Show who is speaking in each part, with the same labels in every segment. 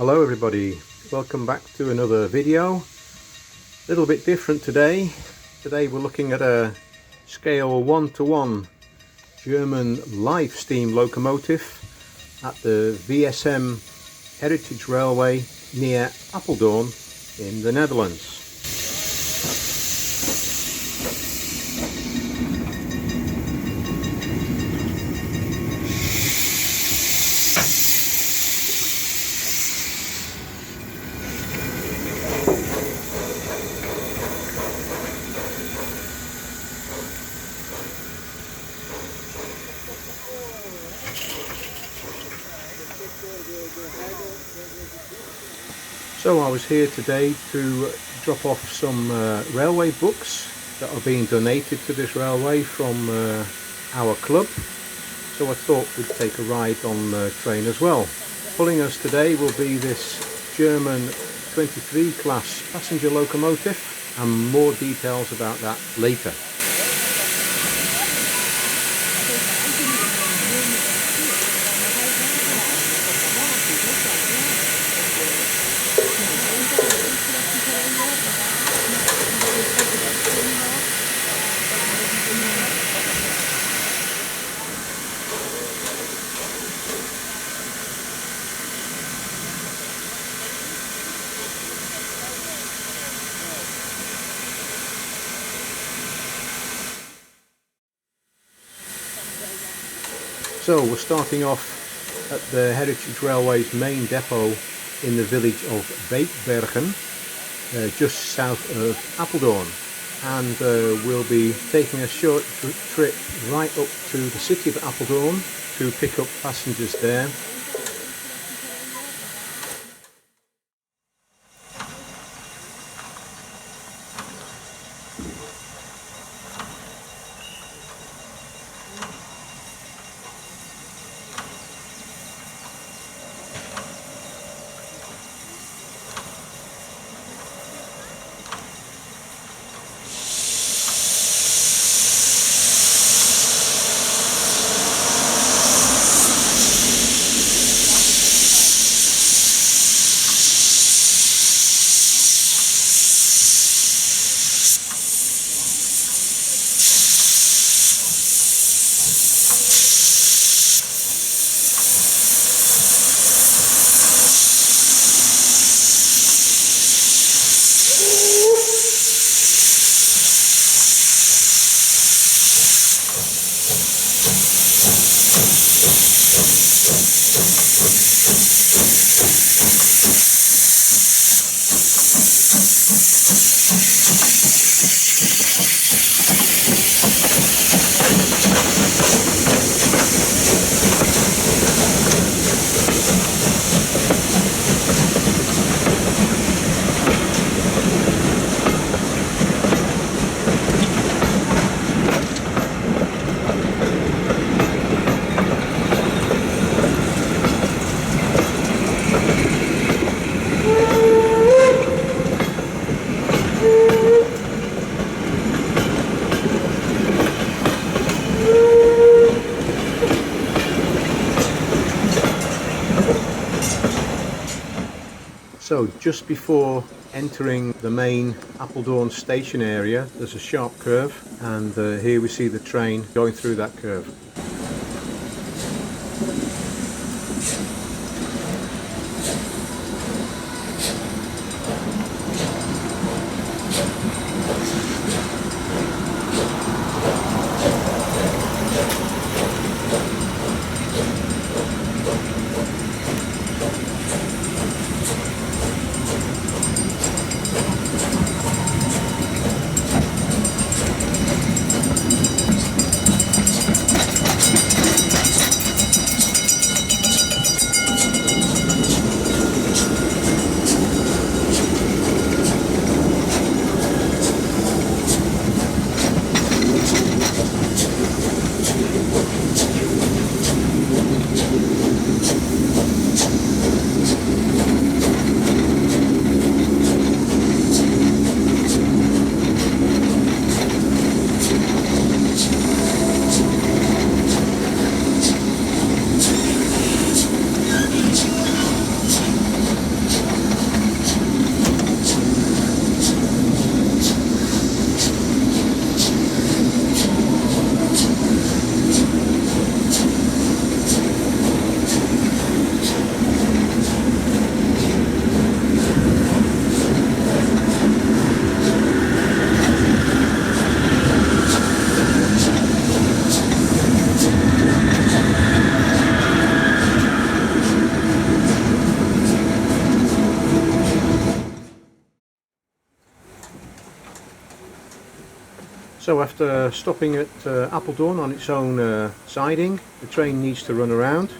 Speaker 1: Hello everybody, welcome back to another video. A little bit different today. Today we're looking at a scale 1:1 German live steam locomotive at the VSM Heritage Railway near Apeldoorn in the Netherlands. So I was here today to drop off some railway books that are being donated to this railway from our club. So I thought we'd take a ride on the train as well. Pulling us today will be this German 23 class passenger locomotive, and more details about that later. So we're starting off at the Heritage Railway's main depot in the village of Bergen, just south of Apeldoorn, and we'll be taking a short trip right up to the city of Apeldoorn to pick up passengers there. So just before entering the main Apeldoorn station area, there's a sharp curve, and here we see the train going through that curve. So after stopping at Apeldoorn on its own siding, the train needs to run around.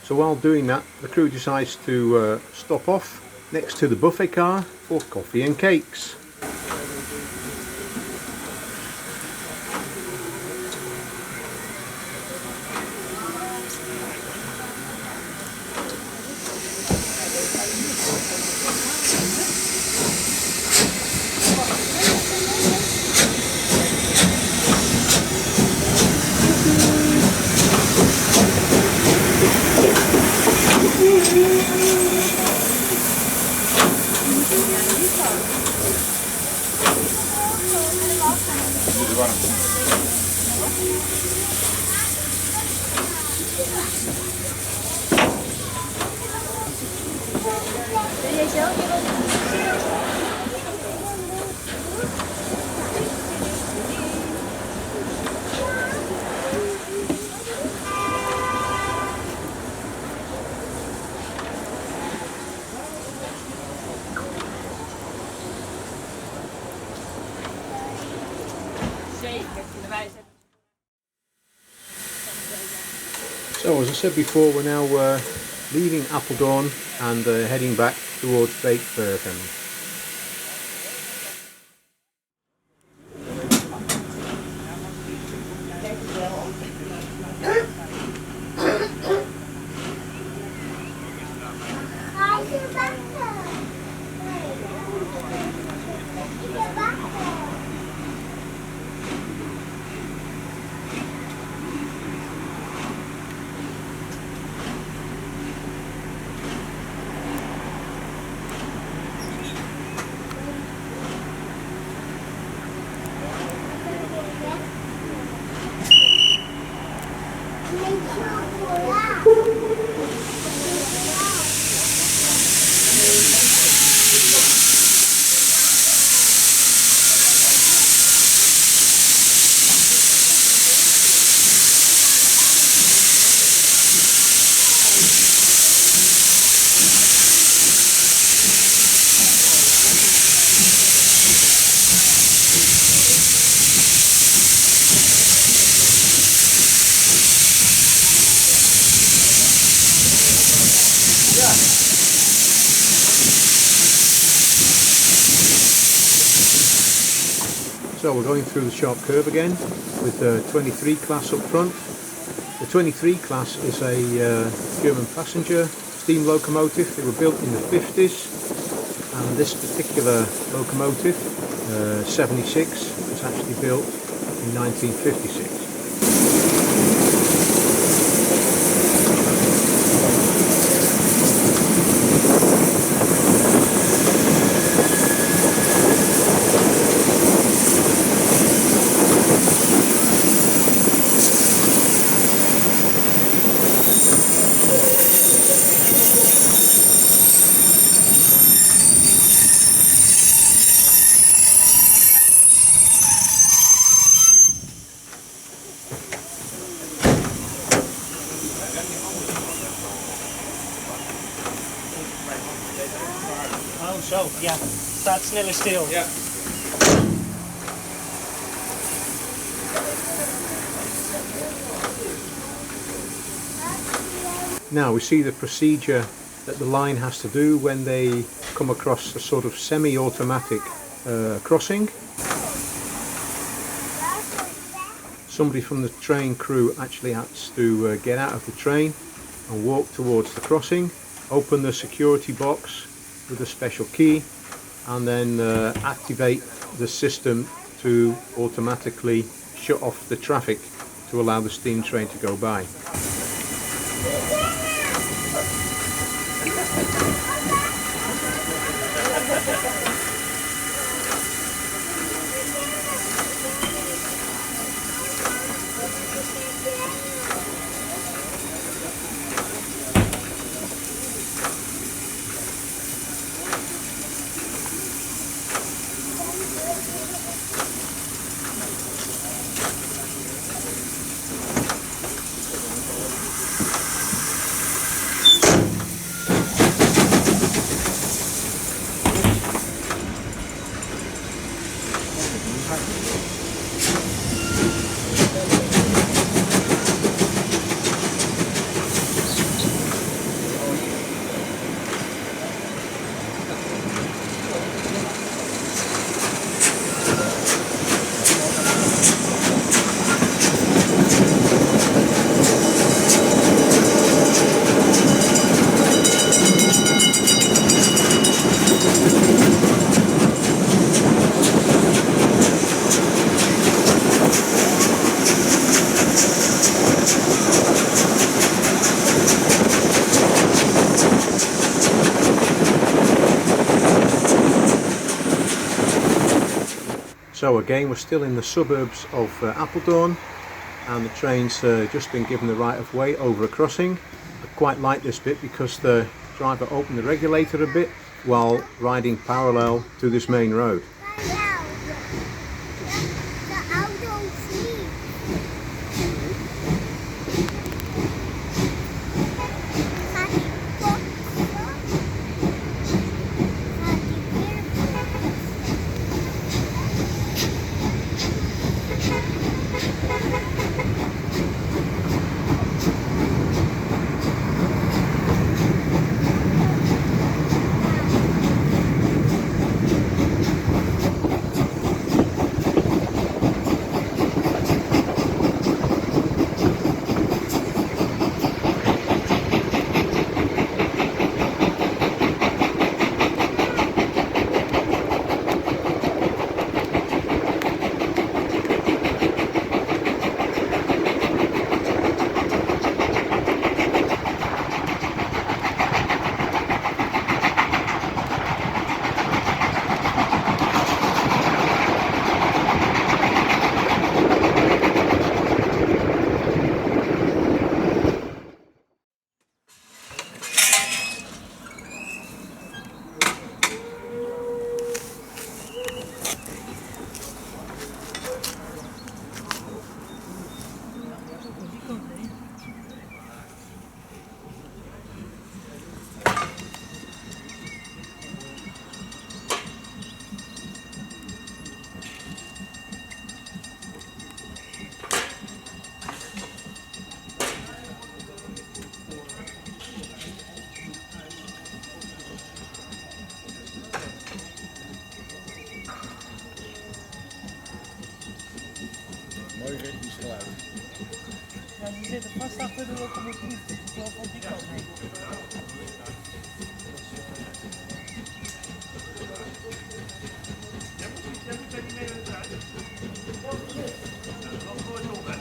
Speaker 1: So while doing that, the crew decides to stop off next to the buffet car for coffee and cakes. So as I said before, we're now leaving Apeldoorn and heading back towards Bergen. So we're going through the sharp curve again with the 23 class up front. The 23 class is a German passenger steam locomotive. They were built in the 50s, and this particular locomotive, 76, was actually built in 1956.
Speaker 2: Oh, so, yeah, that's nearly still. Yeah.
Speaker 1: Now we see the procedure that the line has to do when they come across a sort of semi-automatic crossing. Somebody from the train crew actually has to get out of the train and walk towards the crossing, open the security box with a special key, and then activate the system to automatically shut off the traffic to allow the steam train to go by. So again, we're still in the suburbs of Apeldoorn, and the train's just been given the right of way over a crossing. I quite like this bit because the driver opened the regulator a bit while riding parallel to this main road.
Speaker 2: Mooi ritmisch geluid. Ja, ze zitten vast achter de locomotief. Ik geloof op die kant heen. Jij moet niet mee naar de trein. Ja, dat was nooit op, hè?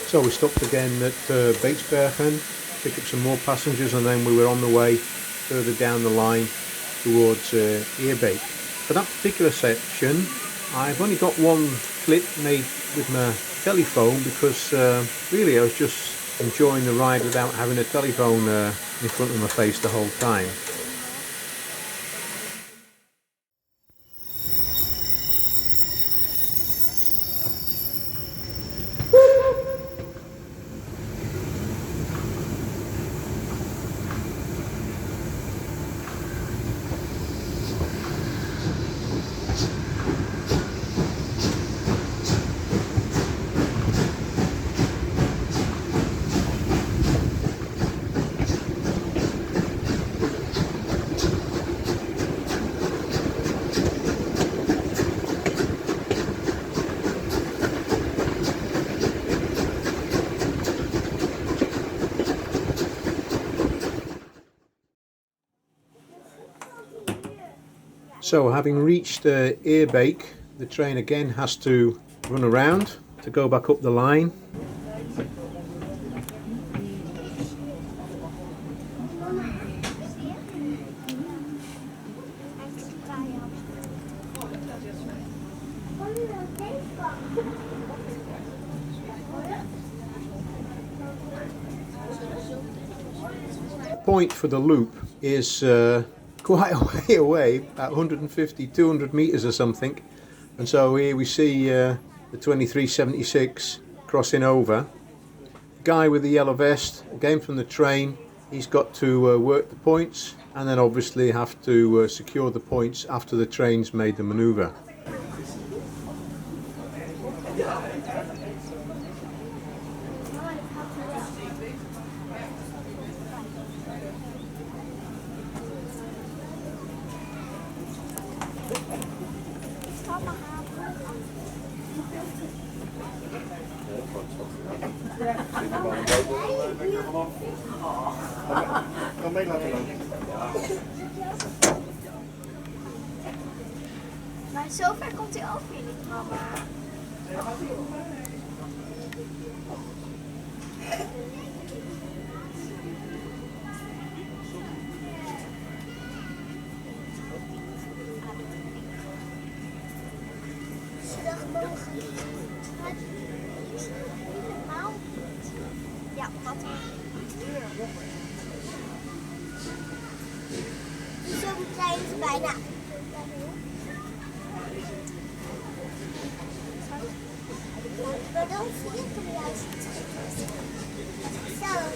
Speaker 1: So we stopped again at Apeldoorn, picked up some more passengers, and then we were on the way further down the line towards Eerbeek. For that particular section, I've only got one clip made with my telephone because really I was just enjoying the ride without having a telephone in front of my face the whole time. So having reached Eerbeek, the train again has to run around to go back up the line. Point for the loop is quite a way away, about 150-200 meters or something, and so here we see the 2376 crossing over. The guy with the yellow vest, again from the train, he's got to work the points and then obviously have to secure the points after the train's made the manoeuvre.
Speaker 3: Kan mee laten lopen.
Speaker 4: Maar zover komt hij ook weer niet, mama. Ja, wat zo klein is bijna. Maar dan zie ik hem juist zelf.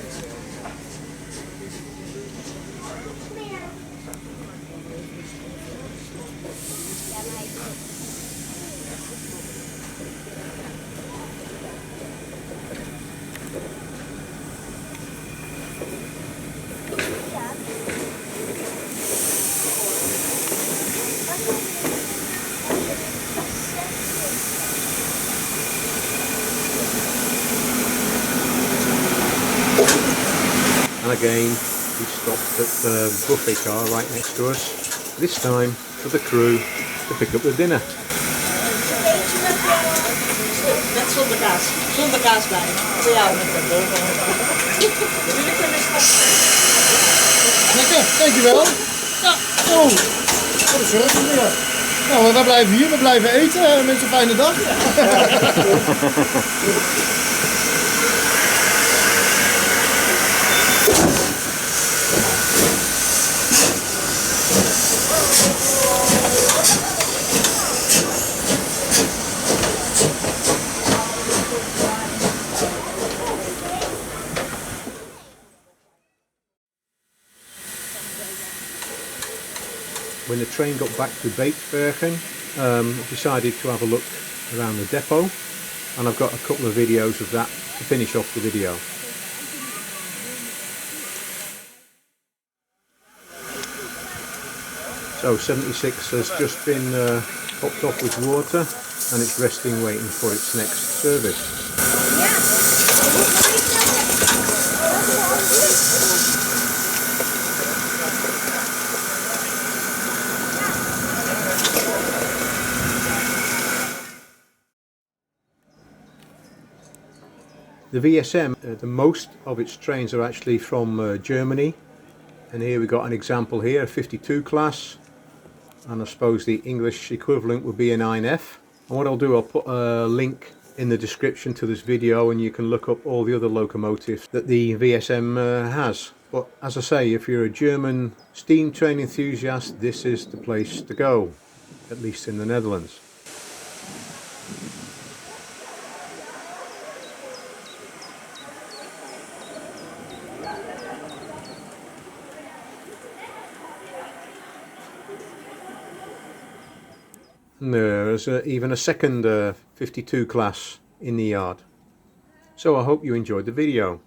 Speaker 1: And again, we stopped at the buffet car right next to us, this time for the crew to pick up the dinner.
Speaker 2: Net zonder kaas. Zonder kaas bij. Voor jou.
Speaker 3: Lekker, dankjewel. Ja, oh, wat een service weer. Nou, wij blijven hier, we blijven eten. Mensen, een fijne dag.
Speaker 1: When the train got back to Beekbergen, decided to have a look around the depot, and I've got a couple of videos of that to finish off the video. So 76 has just been topped off with water and it's resting waiting for its next service. The VSM, the most of its trains are actually from Germany, and here we got an example here, a 52 class, and I suppose the English equivalent would be a 9F. And what I'll do, I'll put a link in the description to this video and you can look up all the other locomotives that the VSM has. But as I say, if you're a German steam train enthusiast, this is the place to go, at least in the Netherlands. And there's even a second 52 class in the yard. So I hope you enjoyed the video.